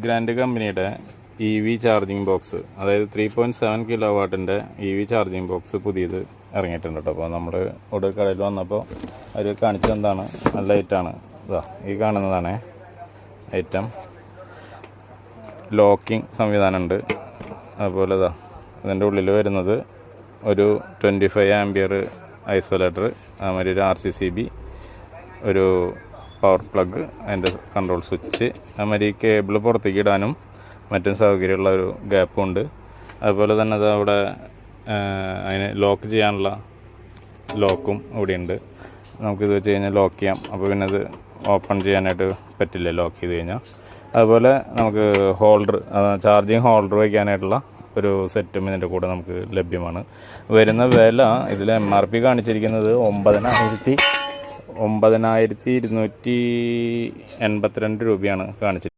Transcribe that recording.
Grand കമ്പനിയുടെ EV charging box, അതായത് 3.7 kilo വാട്ടിൻ്റെ EV charging box പുതിയത് ഇറങ്ങിയിട്ടുണ്ട് കേട്ടോ. അപ്പോൾ നമ്മൾ ഇവിടെ കടയിൽ വന്നപ്പോൾ അവർ കാണിച്ചത് എന്താണ്, നല്ല ഐറ്റാണ്. ഇതാ ഈ കാണുന്നതാണ് ഐറ്റം. ലോക്കിംഗ് സംവിധാനമുണ്ട്. അതുപോലെ ഇതാ ഇതിൻ്റെ ഉള്ളിൽ വരുന്നത് ഒരു 25 ആംപിയർ ഐസൊലേറ്റർ, അതുമാതിരി ഒരു RCCB, ഒരു പവർ പ്ലഗ്, അതിൻ്റെ കൺട്രോൾ സ്വിച്ച്, അതുമാതിരി കേബിൾ പുറത്തേക്ക് ഇടാനും മറ്റും സൗകര്യമുള്ള ഒരു ഗ്യാപ്പും ഉണ്ട്. അതുപോലെ തന്നെ അത് അവിടെ അതിന് ലോക്ക് ചെയ്യാനുള്ള ലോക്കും ഇവിടെയുണ്ട്. നമുക്കിത് വെച്ച് കഴിഞ്ഞാൽ ലോക്ക് ചെയ്യാം. അപ്പോൾ പിന്നെ അത് ഓപ്പൺ ചെയ്യാനായിട്ട് പറ്റില്ല ലോക്ക് ചെയ്ത് കഴിഞ്ഞാൽ. അതുപോലെ നമുക്ക് ഹോൾഡർ, ചാർജിങ് ഹോൾഡർ വയ്ക്കാനായിട്ടുള്ള ഒരു സെറ്റും ഇതിൻ്റെ കൂടെ നമുക്ക് ലഭ്യമാണ്. വരുന്ന വില ഇതിൽ MRP കാണിച്ചിരിക്കുന്നത് 9,282 രൂപയാണ് കാണിച്ചിരിക്കുന്നത്.